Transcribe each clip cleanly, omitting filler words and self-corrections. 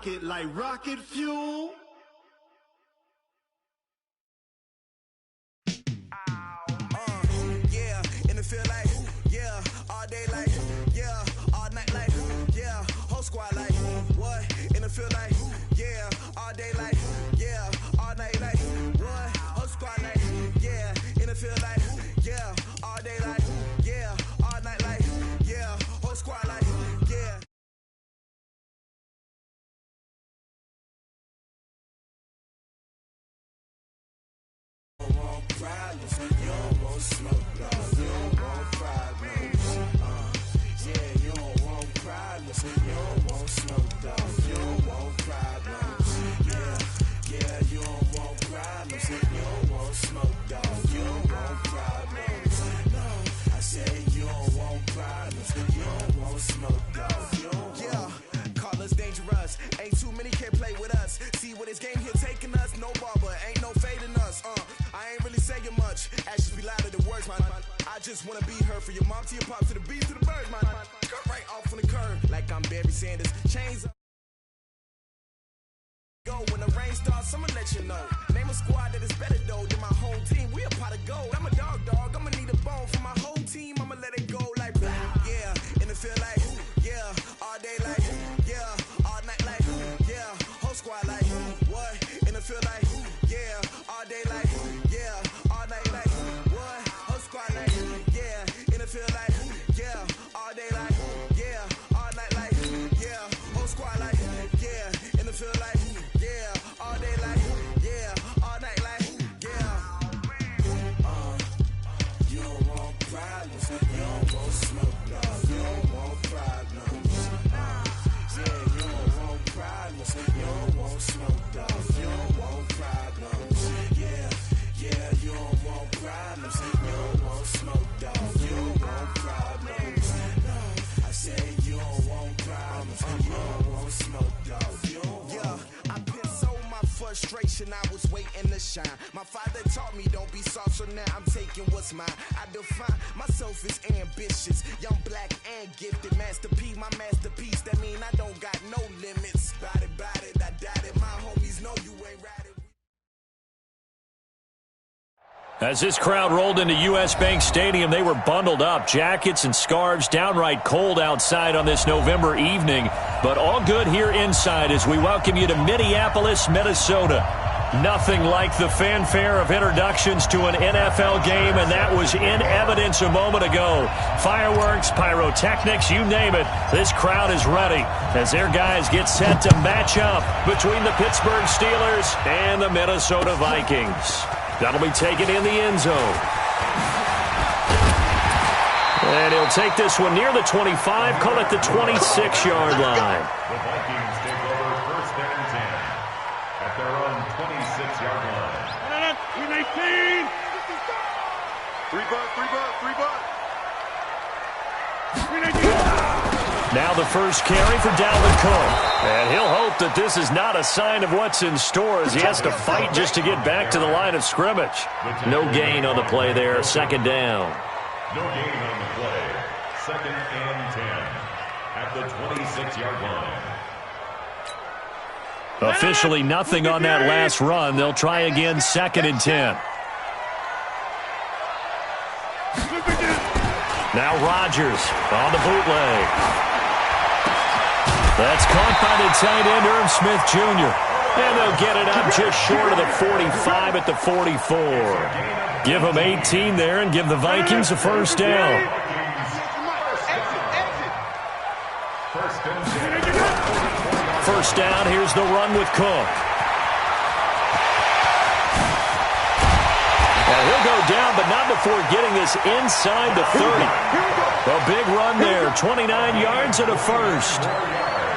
pocket like rocket fuel. Yeah, in the field like, yeah, all day like, yeah, all night like, yeah, whole squad like, what? In the field like, yeah, all day like, yeah, all night like, what? Whole squad like, yeah, in the field like, yeah, all day like, yeah, all night like, yeah, whole squad like, yeah. Problems, you don't want smoke, dog. You don't want problems. Yeah, you don't want problems. You don't want smoke, dog. You don't want problems. Yeah, you don't want problems. You don't want smoke, dog. You don't want problems. No, I said you don't want problems. You don't want smoke, dog. You don't want. Call us dangerous. Ain't too many can play with us. See what this game here taking us. No barber, ain't no fading us. I ain't really saying much. Actions be louder than words, man. I just wanna be heard from your mom to your pop to the bees to the birds, man. Cut right off on the curb like I'm Barry Sanders. Chains up. Go when the rain starts, I'ma let you know. Name a squad that is better though than my whole team. We a pot of gold. I'm a dog. I'ma need a bone for my whole team. I'ma let it go like blah. Yeah, in the field like, yeah, all day like, yeah, all night like, yeah, whole squad like, what? In the field like, yeah, all day like, yeah, all night like, what? Whole squad like, yeah, in the field like, yeah, all day like, yeah, all night like, yeah, whole squad like, yeah, in the field like, yeah, all day like, yeah, all night like, yeah. You don't want problems, you don't want smoke, dog. You don't want problems. Yeah, you don't want problems, you don't want smoke, dog. You don't want problems. Yeah, you don't want problems, you don't want smoke, dog. You don't want problems. No, I said you don't want problems, you don't want smoke, dog. You don't want. Yeah, I pissed so my frustration, I was waiting to shine. My father taught me don't be soft, so now I'm taking what's mine. I define myself as ambitious, young, black, and gifted. Master P, my masterpiece. That mean I don't got no limits. Bout it, I doubt it. My homies know you ain't right. As this crowd rolled into U.S. Bank Stadium, they were bundled up, jackets and scarves, downright cold outside on this November evening. But all good here inside as we welcome you to Minneapolis, Minnesota. Nothing like the fanfare of introductions to an NFL game, and that was in evidence a moment ago. Fireworks, pyrotechnics, you name it. This crowd is ready as their guys get set to match up between the Pittsburgh Steelers and the Minnesota Vikings. That'll be taken in the end zone. And he'll take this one near the 25, call it the 26-yard line. The Vikings take over first and 10 at their own 26-yard line. 3-19. 3-19. Now the first carry for Dalvin Cook. And he'll hope that this is not a sign of what's in store as he has to fight just to get back to the line of scrimmage. No gain on the play there, second down. No gain on the play. Second and 10 at the 26-yard line. Officially nothing on that last run. They'll try again, second and 10. Now Rodgers on the bootleg. That's caught by the tight end, Irv Smith Jr. And they'll get it up just short of the 45 at the 44. Give them 18 there and give the Vikings a first down. First down, here's the run with Cook. And he'll go down, but not before getting this inside the 30. A big run there, 29 yards and a first.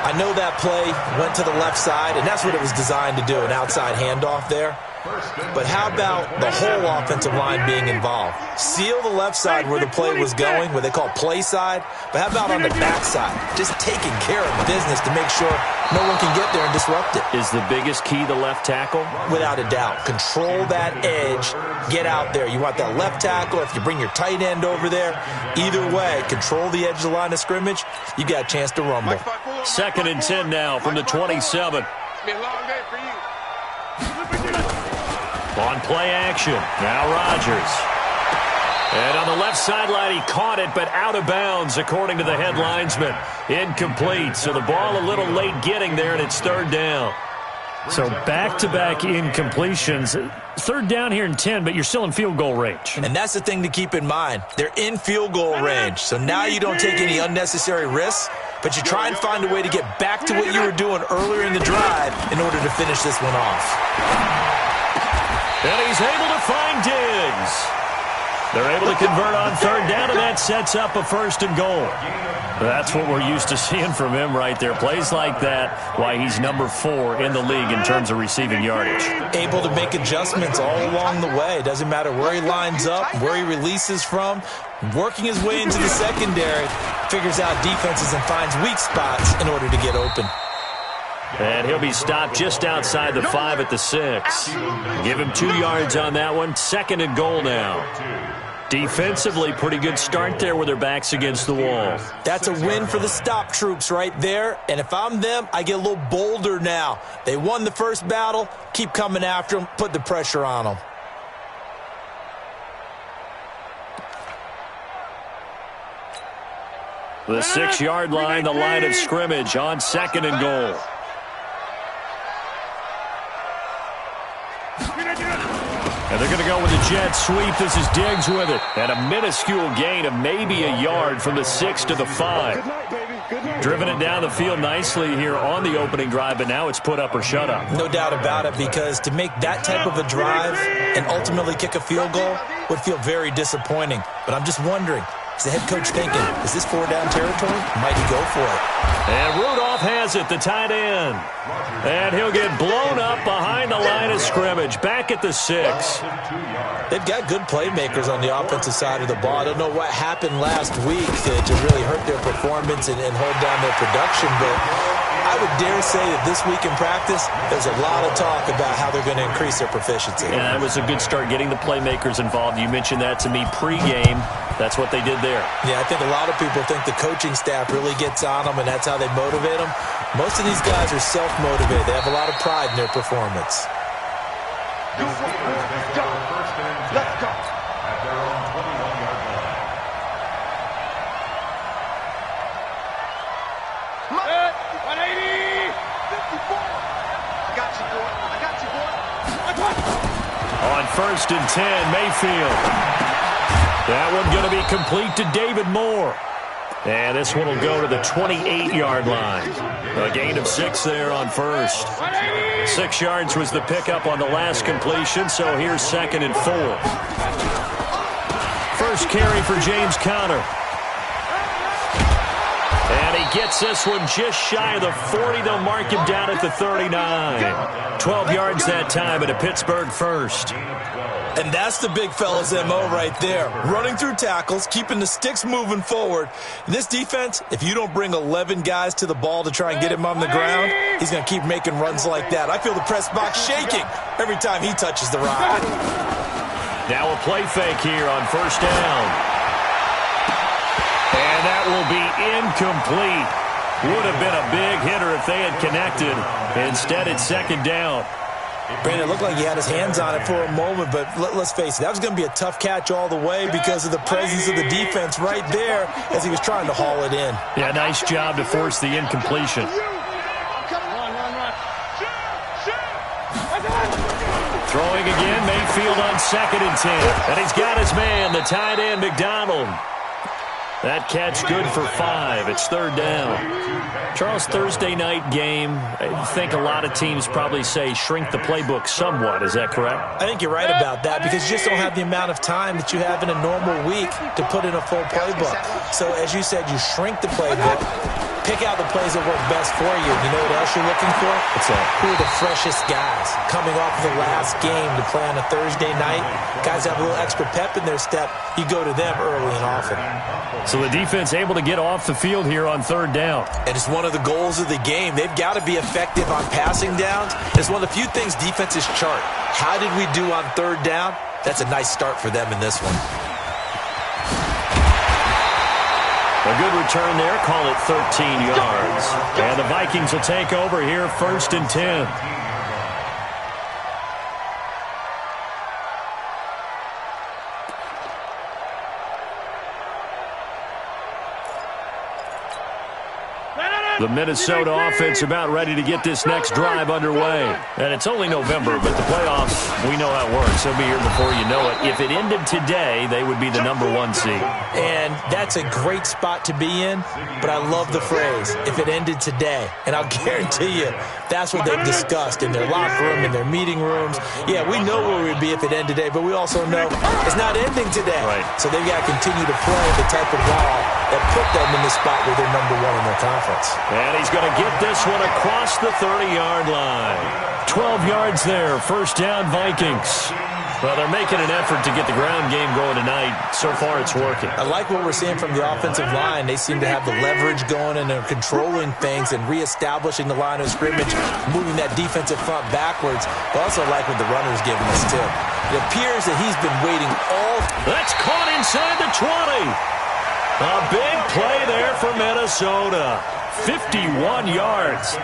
I know that play went to the left side, and that's what it was designed to do, an outside handoff there. But how about the whole offensive line being involved? Seal the left side where the play was going, what they call play side. But how about on the back side? Just taking care of business to make sure no one can get there and disrupt it. Is the biggest key the left tackle? Without a doubt. Control that edge. Get out there. You want that left tackle. If you bring your tight end over there, either way, control the edge of the line of scrimmage. You got a chance to rumble. 2nd and 10 now from the 27. On play action, now Rodgers. And on the left sideline, he caught it, but out of bounds, according to the head linesman. Incomplete, so the ball a little late getting there, and it's 3rd down. So back-to-back incompletions. 3rd down here and 10, but you're still in field goal range. And that's the thing to keep in mind. They're in field goal range, so now you don't take any unnecessary risks, but you try and find a way to get back to what you were doing earlier in the drive in order to finish this one off. And he's able to find Diggs. They're able to convert on 3rd down, and that sets up a 1st and goal. That's what we're used to seeing from him right there. Plays like that, why he's number 4 in the league in terms of receiving yardage. Able to make adjustments all along the way. Doesn't matter where he lines up, where he releases from. Working his way into the secondary, figures out defenses and finds weak spots in order to get open. And he'll be stopped just outside the 5 at the 6. Give him 2 yards on that one. 2nd and goal now. Defensively, pretty good start there with their backs against the wall. That's a win for the stop troops right there. And if I'm them, I get a little bolder now. They won the first battle. Keep coming after them. Put the pressure on them. The 6-yard line, the line of scrimmage on 2nd and goal. And they're going to go with the jet sweep. This is Diggs with it. And a minuscule gain of maybe a yard from the 6 to the 5. Driven it down the field nicely here on the opening drive, but now it's put up or shut up. No doubt about it, because to make that type of a drive and ultimately kick a field goal would feel very disappointing. But I'm just wondering, is the head coach thinking, is this 4-down territory? Might he go for it? And Rudolph has it, the tight end. And he'll get blown up behind the line of scrimmage, back at the 6. They've got good playmakers on the offensive side of the ball. I don't know what happened last week to really hurt their performance and hold down their production, but I would dare say that this week in practice, there's a lot of talk about how they're going to increase their proficiency. And that was a good start, getting the playmakers involved. You mentioned that to me pregame. That's what they did there. Yeah, I think a lot of people think the coaching staff really gets on them, and that's how they motivate them. Most of these guys are self-motivated. They have a lot of pride in their performance. Let's go. At their own 21-yard line. 180! 54! I got you, boy. I got you, boy. On 1st and 10, Mayfield. That one going to be complete to David Moore. And this one will go to the 28-yard line. A gain of 6 there on 1st. 6 yards was the pickup on the last completion, so here's 2nd and 4. First carry for James Conner. And he gets this one just shy of the 40. They'll mark him down at the 39. 12 yards that time at a Pittsburgh first. And that's the big fella's MO right there. Running through tackles, keeping the sticks moving forward. In this defense, if you don't bring 11 guys to the ball to try and get him on the ground, he's going to keep making runs like that. I feel the press box shaking every time he touches the rock. Now a play fake here on 1st down. And that will be incomplete. Would have been a big hitter if they had connected. Instead, it's 2nd down. Brandon, it looked like he had his hands on it for a moment, but let's face it, that was going to be a tough catch all the way because of the presence of the defense right there as he was trying to haul it in. Yeah, nice job to force the incompletion. Throwing again, Mayfield on 2nd and 10. And he's got his man, the tight end, McDonald. That catch good for 5. It's 3rd down. Charles, Thursday night game, I think a lot of teams probably say shrink the playbook somewhat. Is that correct? I think you're right about that because you just don't have the amount of time that you have in a normal week to put in a full playbook. So as you said, you shrink the playbook. Pick out the plays that work best for you. You know what else you're looking for? What's that? Who are the freshest guys coming off the last game to play on a Thursday night? Guys have a little extra pep in their step. You go to them early and often. So the defense able to get off the field here on third down. And it's one of the goals of the game. They've got to be effective on passing downs. It's one of the few things defenses chart. How did we do on third down? That's a nice start for them in this one. A good return there. Call it 13 yards. And the Vikings will take over here, 1st and 10. The Minnesota offense about ready to get this next drive underway. And it's only November, but the playoffs, we know how it works. They'll be here before you know it. If it ended today, they would be the #1 seed. And that's a great spot to be in, but I love the phrase, if it ended today. And I'll guarantee you, that's what they've discussed in their locker room, in their meeting rooms. Yeah, we know where we'd be if it ended today, but we also know it's not ending today. Right. So they've got to continue to play the type of ball that put them in the spot where they're #1 in their conference. And he's going to get this one across the 30-yard line. 12 yards there, 1st down Vikings. Well, they're making an effort to get the ground game going tonight. So far, it's working. I like what we're seeing from the offensive line. They seem to have the leverage going and they're controlling things and reestablishing the line of scrimmage, moving that defensive front backwards. I also like what the runner's giving us, too. It appears that he's been waiting all... That's caught inside the 20. A big play there for Minnesota. 51 yards.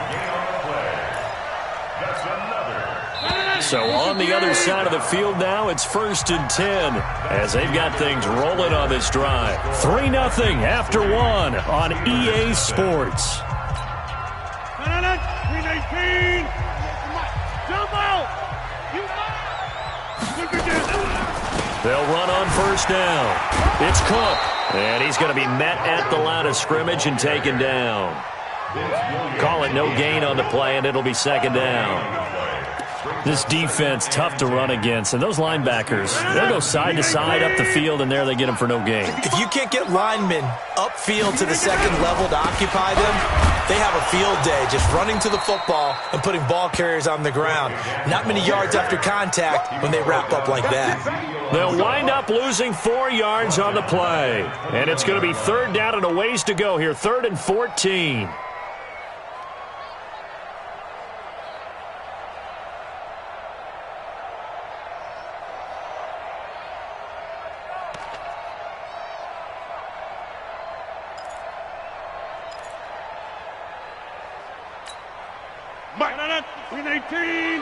So on the other side of the field now, it's 1st and 10 as they've got things rolling on this drive. 3-0 after 1 on EA Sports. They'll run on 1st down. It's Cook. And he's going to be met at the line of scrimmage and taken down. Call it no gain on the play, and it'll be 2nd down. This defense, tough to run against. And those linebackers, they'll go side to side up the field, and there they get them for no gain. If you can't get linemen upfield to the 2nd level to occupy them, they have a field day just running to the football and putting ball carriers on the ground. Not many yards after contact when they wrap up like that. They'll wind up losing 4 yards on the play. And it's going to be 3rd down and a ways to go here. 3rd and 14. Green 18, 55.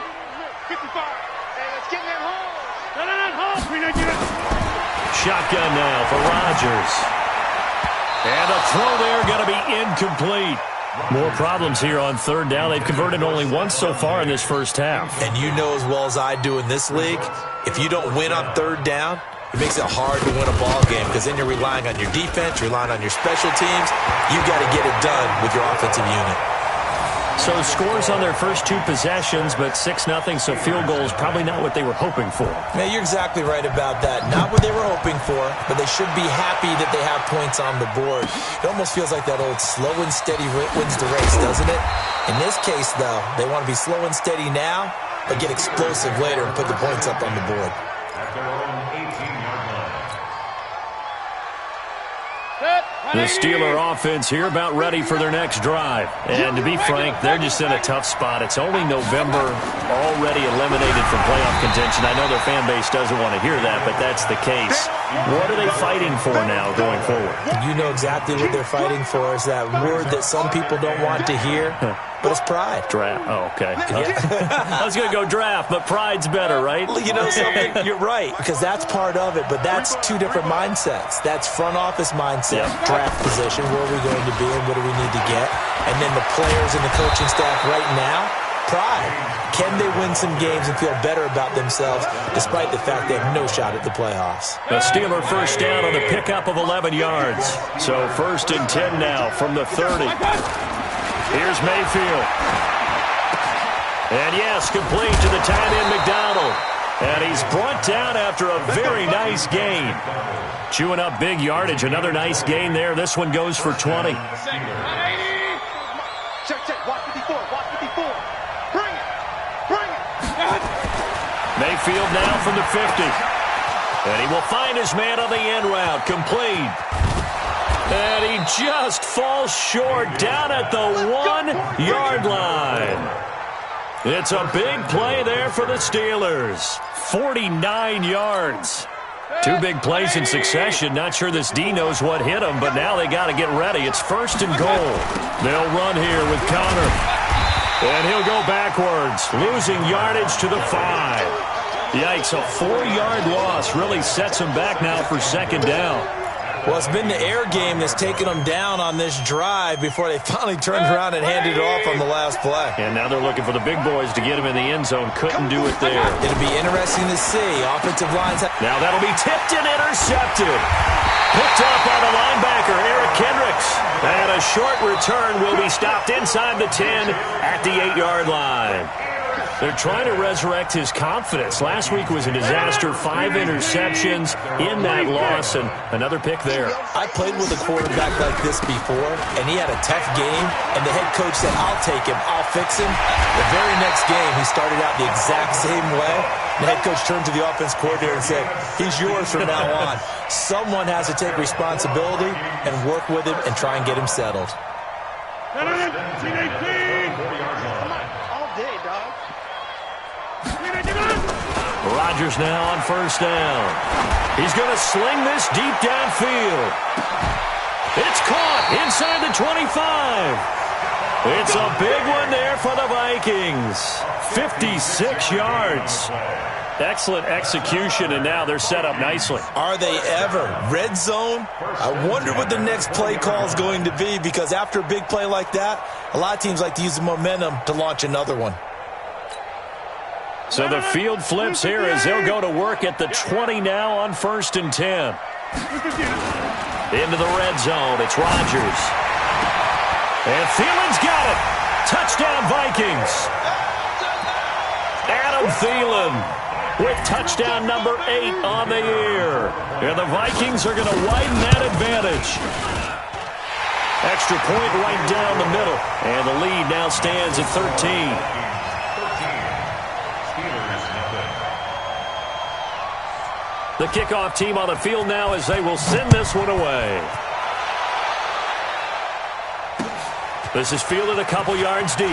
Hey, let's get that home. Green 18. Shotgun now for Rodgers. And a throw there going to be incomplete. More problems here on 3rd down. They've converted only once so far in this 1st half. And you know as well as I do in this league, if you don't win on 3rd down, it makes it hard to win a ball game because then you're relying on your defense, you're relying on your special teams. You got to get it done with your offensive unit. So scores on their first 2 possessions, but 6-0, so field goal is probably not what they were hoping for. Man, you're exactly right about that. Not what they were hoping for, but they should be happy that they have points on the board. It almost feels like that old slow and steady wins the race, doesn't it? In this case, though, they want to be slow and steady now, but get explosive later and put the points up on the board. The Steeler offense here about ready for their next drive. And to be frank, they're just in a tough spot. It's only November, already eliminated from playoff contention. I know their fan base doesn't want to hear that, but that's the case. What are they fighting for now going forward? You know exactly what they're fighting for is that word that some people don't want to hear, but it's pride. Draft. Oh, okay. I was going to go draft, but pride's better, right? You know something? You're right, because that's part of it, but that's 2 different mindsets. That's front office mindset, draft position, where are we going to be and what do we need to get? And then the players and the coaching staff right now, pride. Can they win some games and feel better about themselves despite the fact they have no shot at the playoffs? The Steeler 1st down on the pickup of 11 yards. So 1st and 10 now from the 30. Here's Mayfield. And yes, complete to the tight end McDonald. And he's brought down after a very nice gain. Chewing up big yardage. Another nice gain there. This one goes for 20. Check, check. Watch 54. Watch 54. Bring it. Bring it. Mayfield now from the 50. And he will find his man on the end route. Complete. And he just falls short down at the 1-yard line. It's a big play there for the Steelers. 49 yards. Two big plays in succession. Not sure this D knows what hit him, but now they got to get ready. It's 1st and goal. They'll run here with Connor. And he'll go backwards, losing yardage to the 5. Yikes, a 4-yard loss really sets him back now for 2nd down. Well, it's been the air game that's taken them down on this drive before they finally turned around and handed it off on the last play. And now they're looking for the big boys to get him in the end zone. Couldn't do it there. It'll be interesting to see. Offensive lines. Now that'll be tipped and intercepted. Picked up by the linebacker, Eric Kendricks. And a short return will be stopped inside the 10 at the 8-yard line. They're trying to resurrect his confidence. Last week was a disaster. 5 interceptions in that loss, and another pick there. I played with a quarterback like this before, and he had a tough game, and the head coach said, I'll take him, I'll fix him. The very next game, he started out the exact same way. The head coach turned to the offense coordinator and said, he's yours from now on. Someone has to take responsibility and work with him and try and get him settled. All day, dog. Rodgers now on 1st down. He's going to sling this deep downfield. It's caught inside the 25. It's a big one there for the Vikings. 56 yards. Excellent execution, and now they're set up nicely. Are they ever? Red zone? I wonder what the next play call is going to be, because after a big play like that, a lot of teams like to use the momentum to launch another one. So the field flips here as they'll go to work at the 20 now on 1st and 10. Into the red zone. It's Rodgers. And Thielen's got it. Touchdown, Vikings. Adam Thielen with touchdown number 8 on the year. And the Vikings are going to widen that advantage. Extra point right down the middle. And the lead now stands at 13. The kickoff team on the field now as they will send this one away. This is fielded a couple yards deep.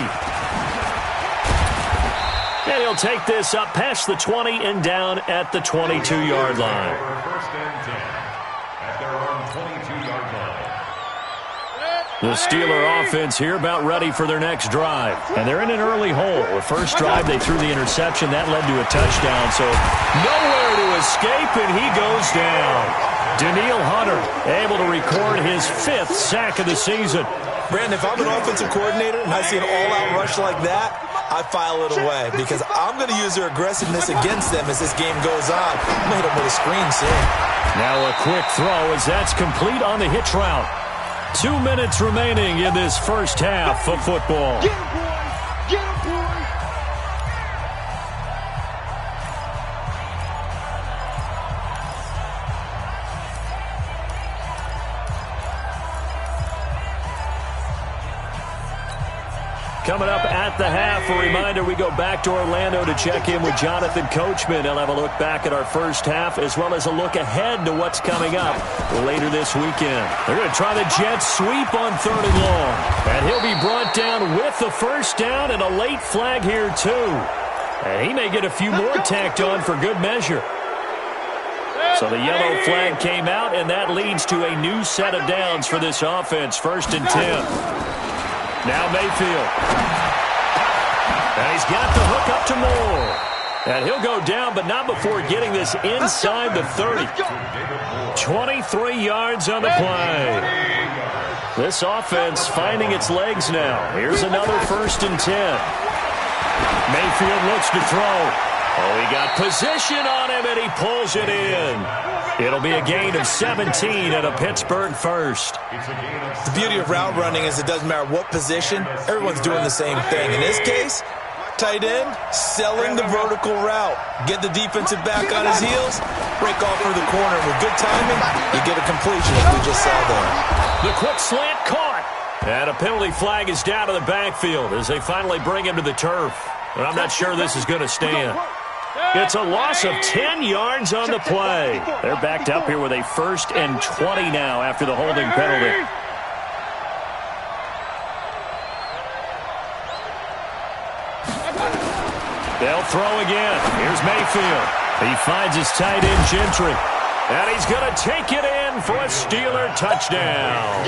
And he'll take this up past the 20 and down at the 22-yard line. 1st and 10 at their own 22-yard line. The Steeler offense here about ready for their next drive. And they're in an early hole. The first drive, they threw the interception. That led to a touchdown. So nowhere to escape, and he goes down. Danielle Hunter able to record his 5th sack of the season. Brandon, if I'm an offensive coordinator and I see an all-out rush like that, I file it away, because I'm going to use their aggressiveness against them as this game goes on. I'm going to hit them with a screen soon. Now a quick throw as that's complete on the hitch route. 2 minutes remaining in this first half of football. Get him, boys! Get him, boys! Coming up at the half, a reminder, we go back to Orlando to check in with Jonathan Coachman. He'll have a look back at our first half as well as a look ahead to what's coming up later this weekend. They're going to try the jet sweep on 3rd and long. And he'll be brought down with the first down and a late flag here too. And he may get a few more tacked on for good measure. So the yellow flag came out, and that leads to a new set of downs for this offense. 1st and 10. Now Mayfield. And he's got the hook up to Moore. And he'll go down, but not before getting this inside the 30. 23 yards on the play. This offense finding its legs now. Here's another 1st and 10. Mayfield looks to throw. Oh, he got position on him, and he pulls it in. It'll be a gain of 17 and a Pittsburgh first. The beauty of route running is it doesn't matter what position, everyone's doing the same thing. In this case, tight end, selling the vertical route. Get the defensive back on his heels, break off for the corner. With good timing, you get a completion, as we just saw there. The quick slant caught. And a penalty flag is down to the backfield as they finally bring him to the turf. But I'm not sure this is going to stand. It's a loss of 10 yards on the play. They're backed up here with a 1st and 20 now after the holding penalty. They'll throw again. Here's Mayfield. He finds his tight end, Gentry. And he's going to take it in for a Steeler touchdown.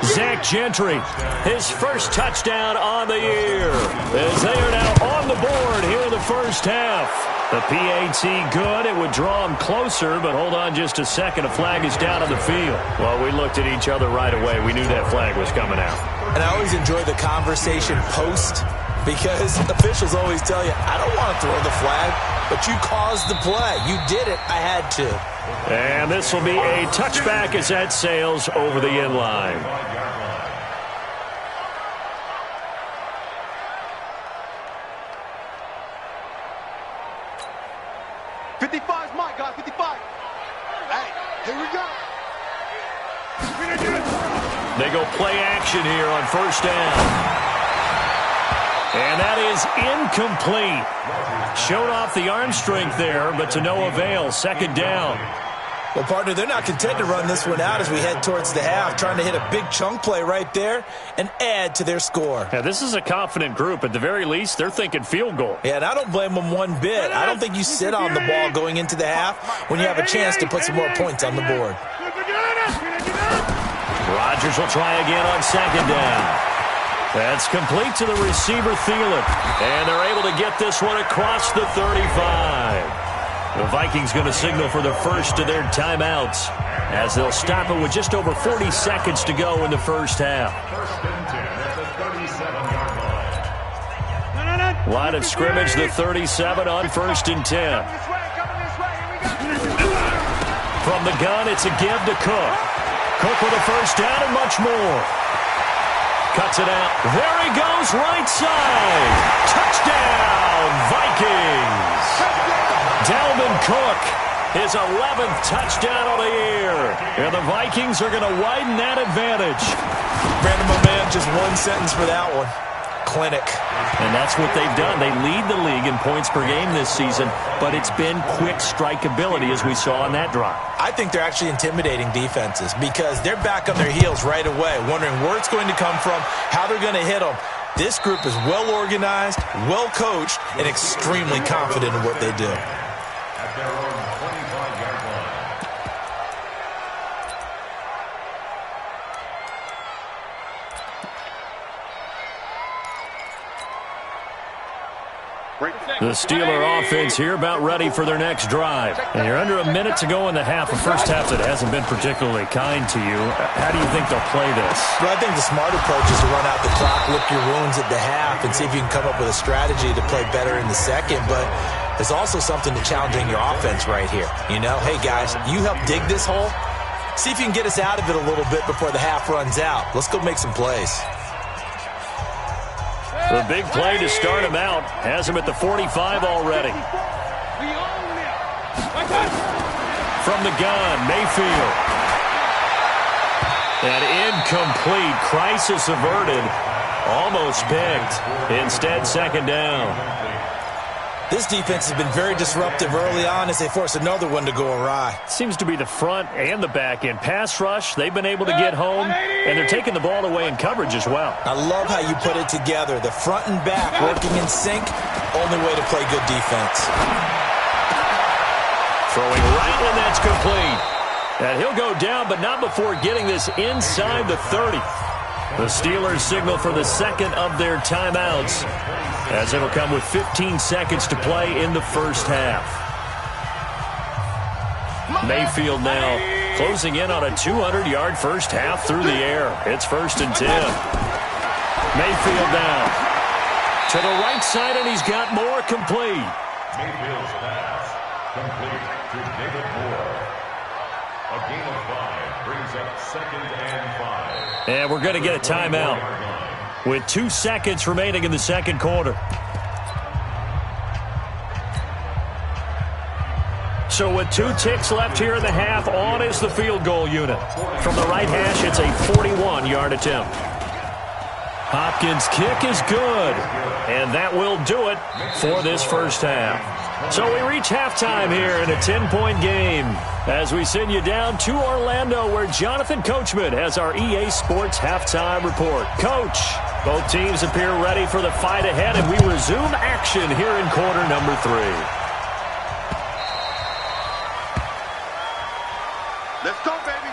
Zach Gentry, his first touchdown on the year, as they are now on the board here in the first half. The PAT good. It would draw him closer, but hold on just a second. A flag is down on the field. Well, we looked at each other right away. We knew that flag was coming out. And I always enjoy the conversation post, because officials always tell you, I don't want to throw the flag, but you caused the play. You did it. I had to. And this will be a touchback as that sails over the end line. My God, 55. Hey, here we go. They go play action here on first down. And that is incomplete. Showed off the arm strength there, but to no avail. Second down. Well, partner, they're not content to run this one out as we head towards the half, trying to hit a big chunk play right there and add to their score. Yeah, this is a confident group. At the very least, they're thinking field goal. Yeah, and I don't blame them one bit. I don't think you sit on the ball going into the half when you have a chance to put some more points on the board. Rodgers will try again on second down. That's complete to the receiver, Thielen. And they're able to get this one across the 35. The Vikings going to signal for the first of their timeouts as they'll stop it with just over 40 seconds to go in the first half. First and 10 at the 37-yard line. Line of scrimmage, the 37 on first and 10. From the gun, it's a give to Cook. Cook with a first down and much more. Cuts it out. There he goes, right side. Touchdown, Vikings. Dalvin Cook, his 11th touchdown of the year. And the Vikings are going to widen that advantage. Brandon, my man, just one sentence for that one. Clinic. And that's what they've done. They lead the league in points per game this season, but it's been quick strikeability as we saw on that drive. I think they're actually intimidating defenses because they're back on their heels right away, wondering where it's going to come from, how they're going to hit them. This group is well organized, well coached, and extremely confident in what they do. At their own 25-yard line. The Steeler offense here about ready for their next drive. And you're under a minute to go in the half, a first half that hasn't been particularly kind to you. How do you think they'll play this? Well, I think the smart approach is to run out the clock, lick your wounds at the half, and see if you can come up with a strategy to play better in the second. But there's also something to challenging your offense right here. You know, hey, guys, you help dig this hole. See if you can get us out of it a little bit before the half runs out. Let's go make some plays. The big play to start him out has him at the 45 already. From the gun, Mayfield. And incomplete. Crisis averted. Almost picked. Instead, second down. This defense has been very disruptive early on as they force another one to go awry. Seems to be the front and the back end. Pass rush, they've been able to get home, and they're taking the ball away in coverage as well. I love how you put it together. The front and back working in sync, only way to play good defense. Throwing right, and that's complete. And he'll go down, but not before getting this inside the 30. The Steelers signal for the second of their timeouts, as it'll come with 15 seconds to play in the first half. Mayfield now closing in on a 200-yard first half through the air. It's first and 10. Mayfield now to the right side, and he's got more complete. Mayfield's pass complete to David Moore. A gain of 5 brings up second and 5. And we're going to get a timeout with 2 seconds remaining in the second quarter. So with 2 ticks left here in the half, on is the field goal unit. From the right hash, it's a 41-yard attempt. Hopkins' kick is good, and that will do it for this first half. So we reach halftime here in a 10-point game as we send you down to Orlando where Jonathan Coachman has our EA Sports halftime report. Coach, both teams appear ready for the fight ahead, and we resume action here in quarter number 3. Let's go, baby.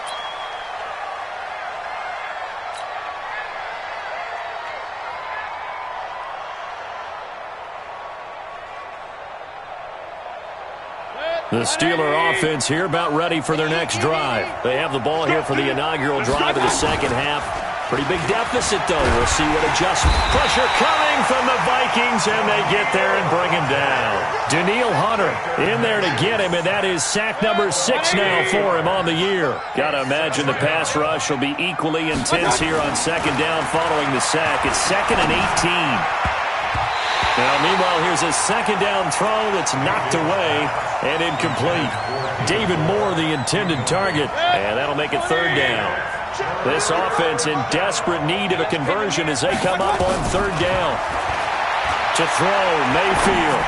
The Steeler offense here about ready for their next drive. They have the ball here for the inaugural drive of the second half. Pretty big deficit, though. We'll see what adjustment. Pressure coming from the Vikings, and they get there and bring him down. Danielle Hunter in there to get him, and that is sack number 6 now for him on the year. Got to imagine the pass rush will be equally intense here on second down following the sack. It's 2nd and 18. Now, meanwhile, here's a second down throw that's knocked away and incomplete. David Moore, the intended target, and that'll make it 3rd down. This offense in desperate need of a conversion as they come up on 3rd down. To throw, Mayfield.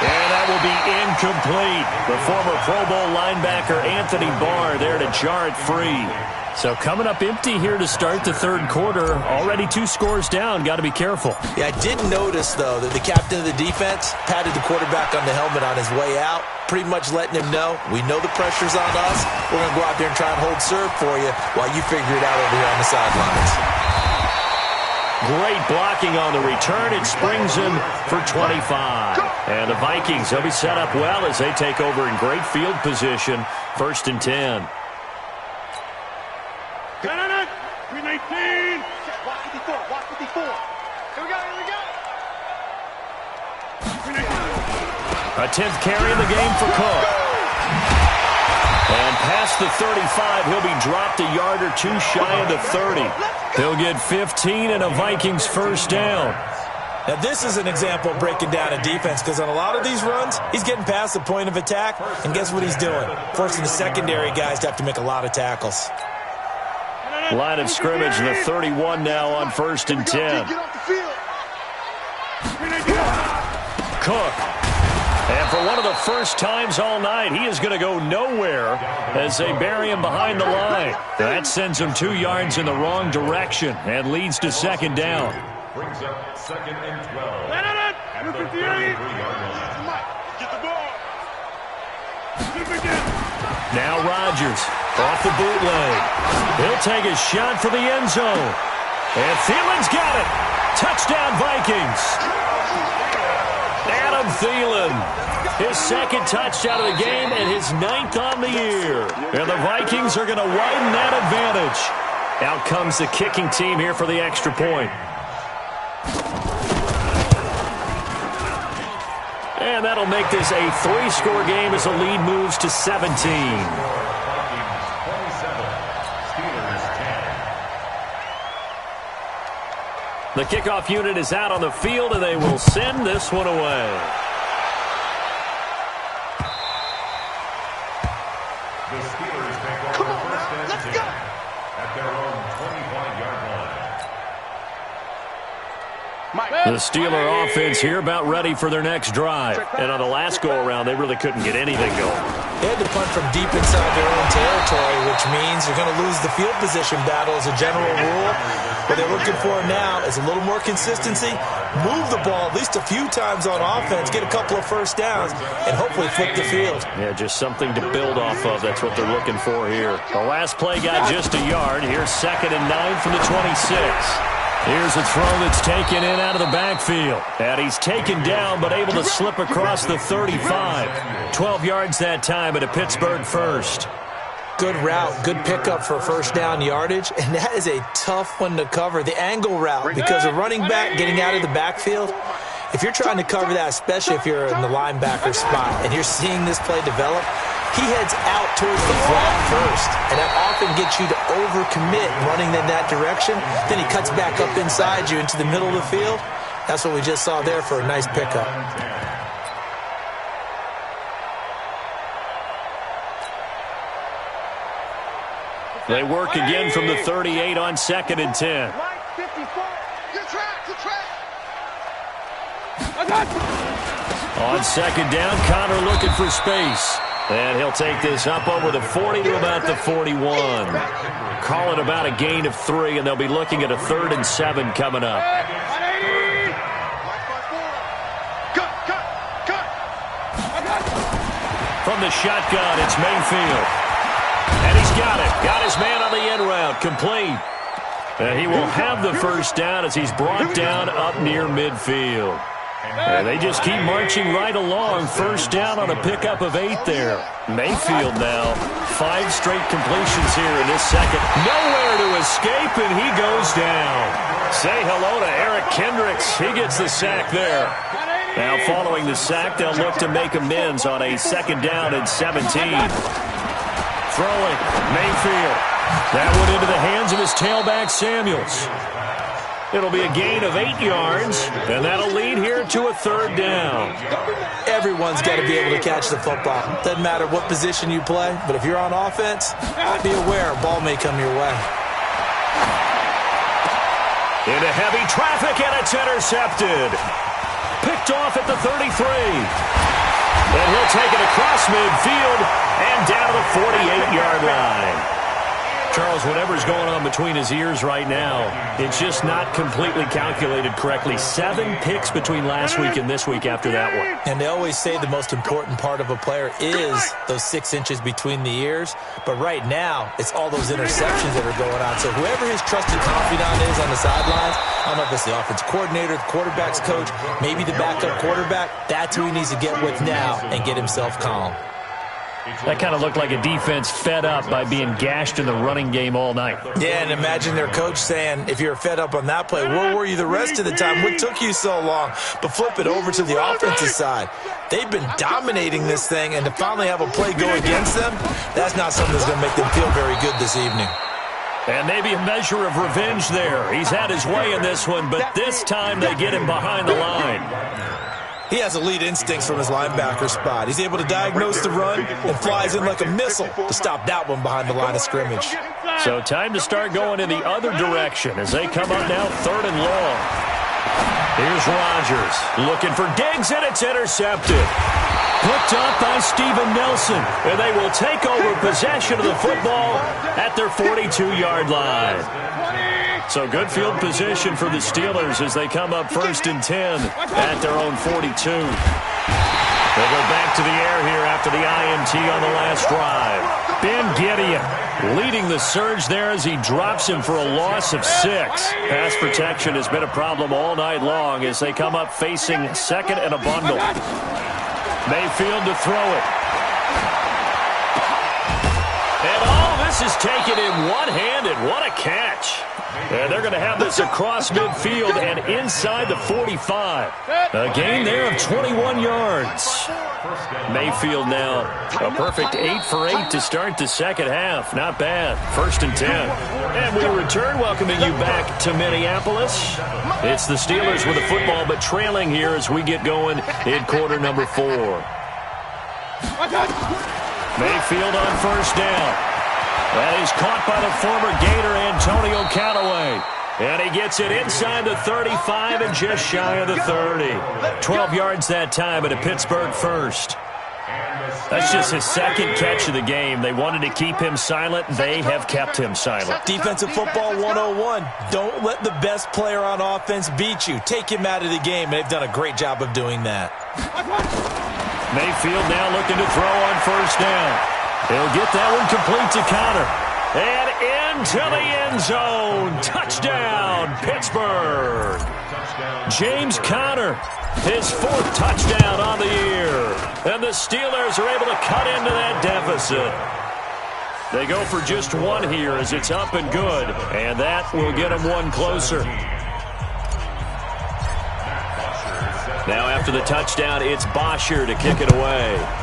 And that will be incomplete. The former Pro Bowl linebacker Anthony Barr there to jar it free. So coming up empty here to start the 3rd quarter. Already 2 scores down. Got to be careful. Yeah, I did notice, though, that the captain of the defense patted the quarterback on the helmet on his way out, pretty much letting him know, we know the pressure's on us. We're going to go out there and try and hold serve for you while you figure it out over here on the sidelines. Great blocking on the return. It springs him for 25. And the Vikings, they'll be set up well as they take over in great field position. 1st and 10. 319. Watch 54. Watch 54. Here we go. Here we go. A 10th carry in the game for Cook. And past the 35, he'll be dropped a yard or 2 shy of the 30. He'll get 15 and a Vikings first down. Now, this is an example of breaking down a defense because on a lot of these runs, he's getting past the point of attack, and guess what he's doing? Forcing the secondary guys to have to make a lot of tackles. Line of scrimmage, the 31 now on 1st and 10. Cook. And for one of the first times all night, he is going to go nowhere as they bury him behind the line. That sends him 2 yards in the wrong direction and leads to 2nd down. Brings up 2nd and 12. At the 58. 33-yard line. Get the ball. Now Rodgers off the bootleg. He'll take a shot for the end zone. And Thielen's got it. Touchdown Vikings. Adam Thielen. His 2nd touchdown of the game and his 9th on the year. And the Vikings are going to widen that advantage. Out comes the kicking team here for the extra point. And that'll make this a 3-score game as the lead moves to 17. The kickoff unit is out on the field, and they will send this one away. The Steelers take over first and 10 at their own 25-yard line. The Steeler offense here about ready for their next drive. And on the last go-around, they really couldn't get anything going. They had to punt from deep inside their own territory, which means they're going to lose the field position battle as a general rule. What they're looking for now is a little more consistency, move the ball at least a few times on offense, get a couple of first downs, and hopefully flip the field. Yeah, just something to build off of. That's what they're looking for here. The last play got just a yard. Here's 2nd and 9 from the 26. Here's a throw that's taken in out of the backfield. And he's taken down but able to slip across the 35. 12 yards that time at a Pittsburgh first. Good route, good pickup for first down yardage, and that is a tough one to cover, the angle route, because a running back getting out of the backfield, if you're trying to cover that, especially if you're in the linebacker spot and you're seeing this play develop, he heads out towards the flat first, and that often gets you to overcommit running in that direction. Then he cuts back up inside you into the middle of the field. That's what we just saw there for a nice pickup. They work again from the 38 on 2nd and 10. On 2nd down, Connor looking for space. And he'll take this up over the 40 to about the 41. Call it about a gain of 3, and they'll be looking at a 3rd and 7 coming up. From the shotgun, it's Mayfield. And he's got it. Got his man on the end route. Complete. And he will have the first down as he's brought down up near midfield. And they just keep marching right along. First down on a pickup of 8 there. Mayfield now. 5 straight completions here in this second. Nowhere to escape, and he goes down. Say hello to Eric Kendricks. He gets the sack there. Now following the sack, they'll look to make amends on a 2nd down and 17. Throwing, Mayfield. That one into the hands of his tailback, Samuels. It'll be a gain of 8 yards, and that'll lead here to a 3rd down. Everyone's got to be able to catch the football. Doesn't matter what position you play, but if you're on offense, be aware a ball may come your way. Into heavy traffic, and it's intercepted. Picked off at the 33. And he'll take it across midfield and down to the 48-yard line. Charles, whatever's going on between his ears right now, it's just not completely calculated correctly. 7 picks between last week and this week after that one. And they always say the most important part of a player is those 6 inches between the ears. But right now, it's all those interceptions that are going on. So whoever his trusted confidant is on the sidelines, I don't know if it's the offensive coordinator, the quarterback's coach, maybe the backup quarterback, that's who he needs to get with now and get himself calm. That kind of looked like a defense fed up by being gashed in the running game all night. Yeah, and imagine their coach saying, if you're fed up on that play, where were you the rest of the time? What took you so long? But flip it over to the offensive side. They've been dominating this thing, and to finally have a play go against them, that's not something that's going to make them feel very good this evening. And maybe a measure of revenge there. He's had his way in this one, but this time they get him behind the line. He has elite instincts from his linebacker spot. He's able to diagnose the run and flies in like a missile to stop that one behind the line of scrimmage. So time to start going in the other direction as they come up now 3rd and long. Here's Rodgers looking for Diggs, and it's intercepted. Picked up by Steven Nelson, and they will take over possession of the football at their 42-yard line. So good field position for the Steelers as they come up 1st and 10 at their own 42. They'll go back to the air here after the INT on the last drive. Ben Gideon leading the surge there as he drops him for a loss of 6. Pass protection has been a problem all night long as they come up facing 2nd and a bundle. Mayfield to throw it. And all this is taken in one-handed. What a catch. And they're going to have this across midfield and inside the 45. A gain there of 21 yards. Mayfield now a perfect 8 for 8 to start the second half. Not bad. 1st and 10. And we return, welcoming you back to Minneapolis. It's the Steelers with the football, but trailing here as we get going in quarter number 4. Mayfield on 1st down. And he's caught by the former Gator Antonio Callaway. And he gets it inside the 35 and just shy of the 30. 12 yards that time at a Pittsburgh first. That's just his 2nd catch of the game. They wanted to keep him silent. They have kept him silent. Defensive football 101. Don't let the best player on offense beat you. Take him out of the game. They've done a great job of doing that. Mayfield now looking to throw on 1st down. He'll get that one complete to Connor. And into the end zone. Touchdown, Pittsburgh. James Conner, his 4th touchdown on the year. And the Steelers are able to cut into that deficit. They go for just 1 here as it's up and good. And that will get them 1 closer. Now after the touchdown, it's Bosher to kick it away.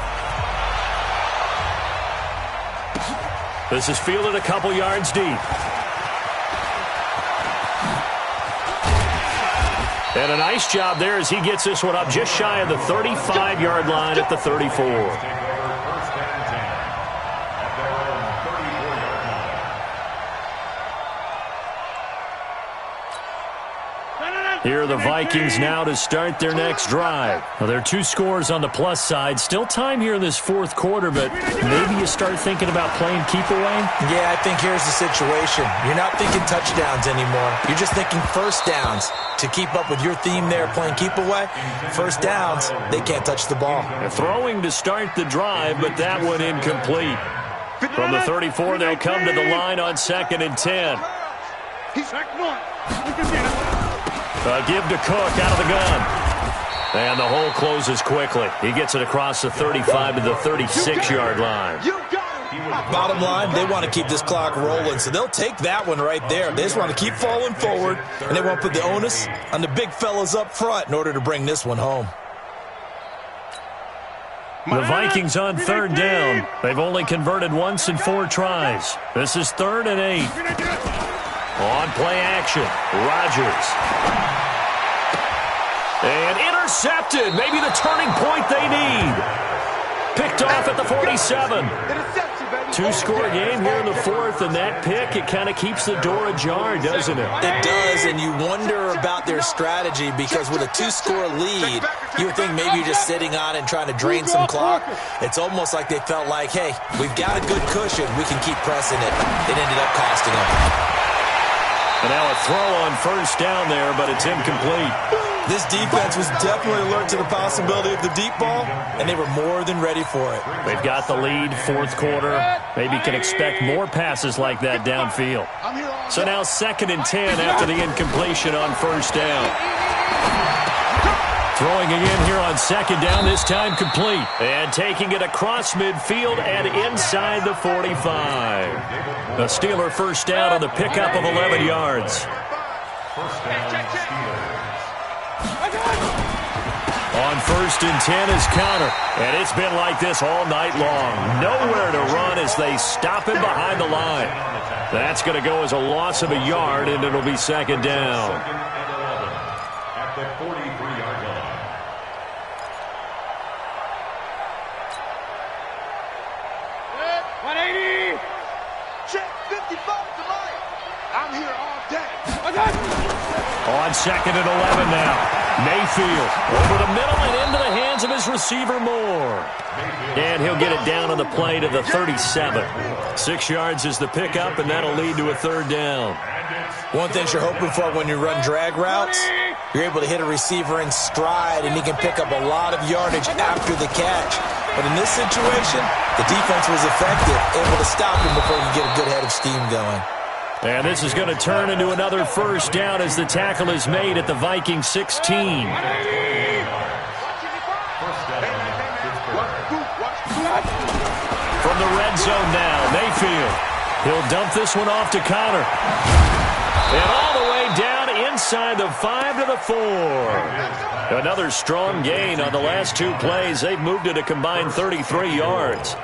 This is fielded a couple yards deep. And a nice job there as he gets this one up just shy of the 35-yard line at the 34. Here are the Vikings now to start their next drive. Well, there are 2 scores on the plus side. Still time here in this fourth quarter, but maybe you start thinking about playing keep away? Yeah, I think here's the situation. You're not thinking touchdowns anymore. You're just thinking first downs. To keep up with your theme there, playing keep away, first downs, they can't touch the ball. They're throwing to start the drive, but that one incomplete. From the 34, they'll come to the line on 2nd and 10. A give to Cook out of the gun. And the hole closes quickly. He gets it across the 35 to the 36-yard line. Bottom line, they want to keep this clock rolling, so they'll take that one right there. They just want to keep falling forward, and they want to put the onus on the big fellas up front in order to bring this one home. The Vikings on 3rd down. They've only converted once in 4 tries. This is 3rd and 8. On play action, Rodgers. And intercepted. Maybe the turning point they need. Picked off at the 47. 2-score game here in the 4th, and that pick, it kind of keeps the door ajar, doesn't it? It does, and you wonder about their strategy because with a 2-score lead, you would think maybe you're just sitting on it and trying to drain some clock. It's almost like they felt like, hey, we've got a good cushion. We can keep pressing it. It ended up costing them. And now a throw on 1st down there, but it's incomplete. This defense was definitely alert to the possibility of the deep ball, and they were more than ready for it. They've got the lead, 4th quarter. Maybe can expect more passes like that downfield. So now 2nd and 10 after the incompletion on 1st down. Throwing again here on 2nd down, this time complete. And taking it across midfield and inside the 45. The Steeler 1st down on the pickup of 11 yards. First down, Steelers. On 1st and 10 is counter. And it's been like this all night long. Nowhere to run as they stop him behind the line. That's going to go as a loss of a yard, and it'll be 2nd down. 2nd and 11 at the 43-yard line. Check 55 tonight. I'm here all day. On 2nd and 11 now. Mayfield over the middle and into the hands of his receiver Moore. And he'll get it down on the play to the 37. 6 yards is the pickup, and that'll lead to a 3rd down. One thing you're hoping for when you run drag routes, you're able to hit a receiver in stride, and he can pick up a lot of yardage after the catch. But in this situation, the defense was effective, able to stop him before he could get a good head of steam going. And this is going to turn into another 1st down as the tackle is made at the Vikings 16. First down, From the red zone now, Mayfield. He'll dump this one off to Connor. And all the way down inside the 5 to the 4. Another strong gain on the last 2 plays. They've moved it a combined 33 yards.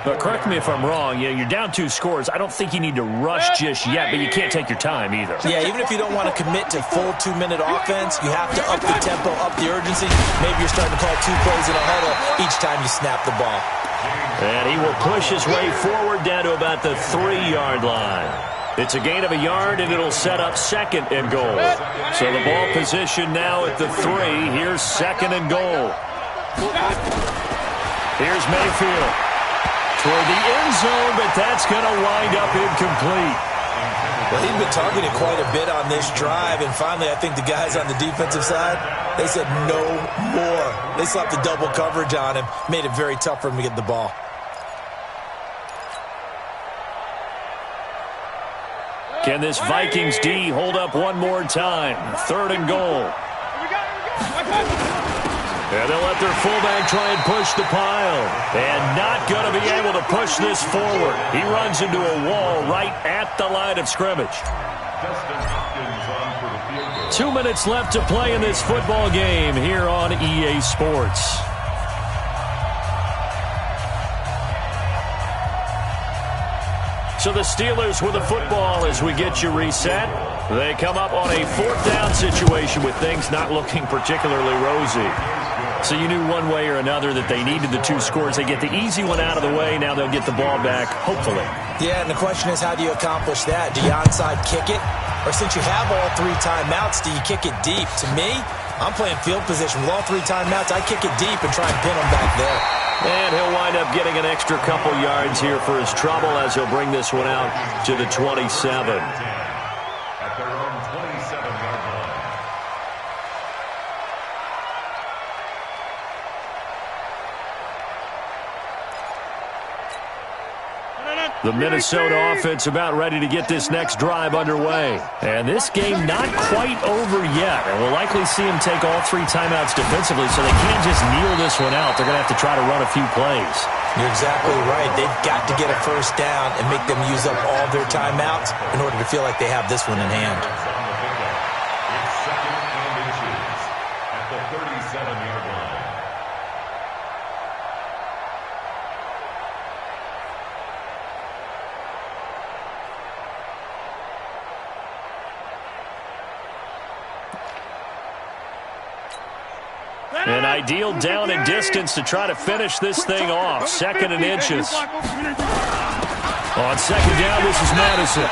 But correct me if I'm wrong. Yeah, you're down 2 scores. I don't think you need to rush just yet, but you can't take your time either. Yeah, even if you don't want to commit to full 2-minute offense, you have to up the tempo, up the urgency. Maybe you're starting to call 2 plays in a huddle each time you snap the ball. And he will push his way forward down to about the 3-yard line. It's a gain of a yard, and it'll set up 2nd and goal. So the ball position now at the 3. Here's 2nd and goal. Here's Mayfield toward the end zone, but that's going to wind up incomplete. Well, he'd been targeted quite a bit on this drive, and finally I think the guys on the defensive side, they said no more. They slapped the double coverage on him, made it very tough for him to get the ball. Can this Vikings D hold up one more time? 3rd and goal. And they'll let their fullback try and push the pile. And not going to be able to push this forward. He runs into a wall right at the line of scrimmage. 2 minutes left to play in this football game here on EA Sports. So the Steelers with the football as we get you reset. They come up on a 4th down situation with things not looking particularly rosy. So you knew one way or another that they needed the 2 scores. They get the easy one out of the way. Now they'll get the ball back, hopefully. Yeah, and the question is, how do you accomplish that? Do you onside kick it? Or since you have all 3 timeouts, do you kick it deep? To me, I'm playing field position. With all 3 timeouts, I kick it deep and try and pin them back there. And he'll wind up getting an extra couple yards here for his trouble as he'll bring this one out to the 27. At their own 27-yard line. The Minnesota offense about ready to get this next drive underway. And this game not quite over yet. And we'll likely see him take all 3 timeouts defensively, so they can't just kneel this one out. They're going to have to try to run a few plays. You're exactly right. They've got to get a first down and make them use up all their timeouts in order to feel like they have this one in hand. It's second and inches at the 37-yard line. An ideal down and distance to try to finish this thing off. Second and inches. On second down, this is Madison.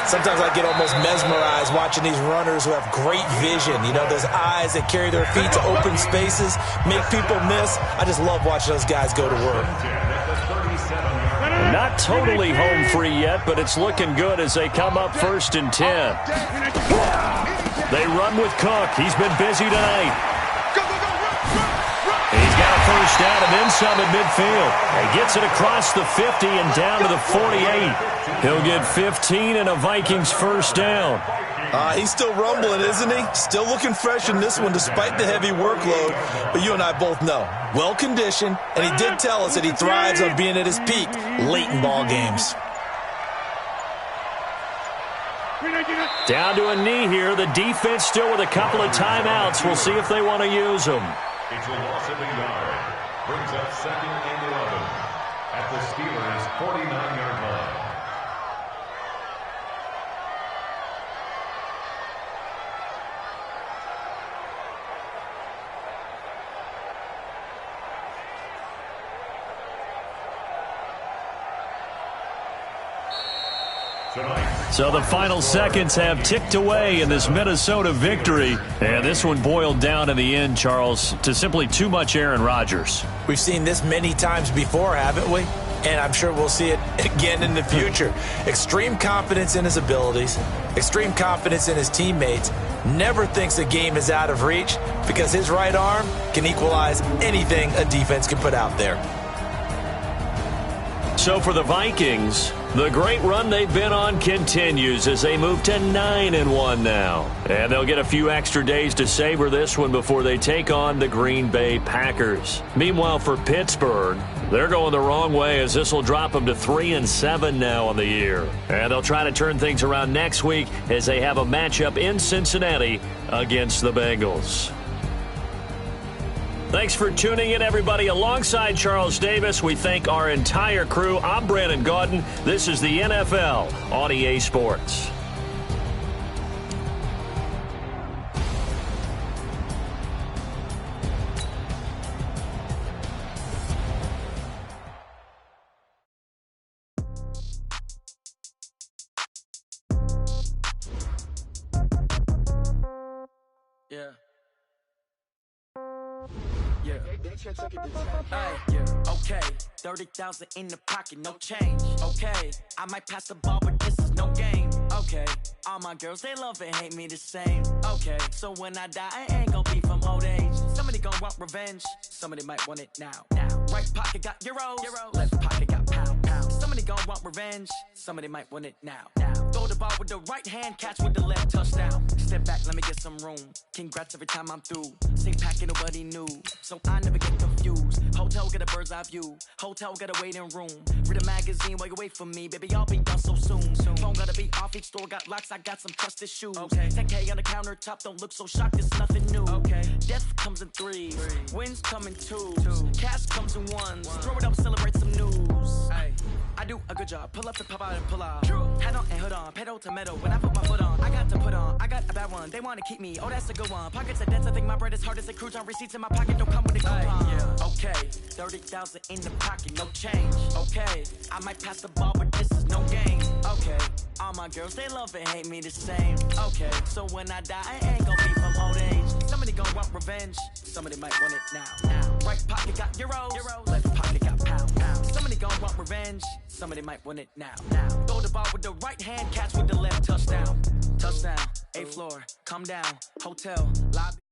Sometimes I get almost mesmerized watching these runners who have great vision. You know, those eyes that carry their feet to open spaces, make people miss. I just love watching those guys go to work. Not totally home free yet, but it's looking good as they come up 1st and 10. They run with Cook. He's been busy tonight. He's got a first down and then some at midfield. He gets it across the 50 and down to the 48. He'll get 15 and a Vikings first down. He's still rumbling, isn't he? Still looking fresh in this one despite the heavy workload. But you and I both know, well-conditioned, and he did tell us that he thrives on being at his peak late in ball games. Down to a knee here. The defense still with a couple of timeouts. We'll see if they want to use them. It's a loss of a yard. Brings up second and 11 at the Steelers' 49-yard line. So the final seconds have ticked away in this Minnesota victory. And this one boiled down in the end, Charles, to simply too much Aaron Rodgers. We've seen this many times before, haven't we? And I'm sure we'll see it again in the future. Extreme confidence in his abilities, extreme confidence in his teammates, never thinks a game is out of reach because his right arm can equalize anything a defense can put out there. So for the Vikings, the great run they've been on continues as they move to 9-1 now. And they'll get a few extra days to savor this one before they take on the Green Bay Packers. Meanwhile, for Pittsburgh, they're going the wrong way as this will drop them to 3-7 now on the year. And they'll try to turn things around next week as they have a matchup in Cincinnati against the Bengals. Thanks for tuning in, everybody. Alongside Charles Davis, we thank our entire crew. I'm Brandon Gaudin. This is the NFL on EA Sports. Yeah. Okay, 30,000 in the pocket, no change. Okay, I might pass the ball, but this is no game. Okay, all my girls, they love and hate me the same. Okay, so when I die, I ain't gonna be from old age. Somebody gonna want revenge, somebody might want it now. Right pocket got euros, left pocket got pounds. Somebody gonna want revenge, somebody might want it now. Throw the ball with the right hand, catch with the left, touchdown. Step back, let me get some room. Congrats every time I'm through. Same packet, nobody knew, so I never get confused. Hotel get a bird's eye view. Hotel get a waiting room. Read a magazine while you wait for me. Baby, I'll be done so soon. Phone gotta be off, each store got locks. I got some trusted shoes. 10K on the countertop, don't look so shocked, it's nothing new. Death comes in threes, wins come in twos. Cash comes in ones. Throw it up, celebrate some news. I do a good job. Pull up the pop out and pull out. Head on and hood on. Pedal to metal. When I put my foot on, I got to put on. I got a bad one. They want to keep me. Oh, that's a good one. Pockets are dense. I think my bread is hard as a cruise on. Receipts in my pocket don't come with a coupon. Okay, 30,000 in the pocket, no change. Okay, I might pass the ball, but this is no game. Okay, all my girls, they love and hate me the same. Okay, so when I die, I ain't gonna be from old age. Somebody gon' want revenge, somebody might want it now. Right pocket got euros, left pocket got pound. Somebody gon' want revenge, somebody might want it now. Throw the ball with the right hand, catch with the left, touchdown. Touchdown, 8th floor, come down, hotel, lobby.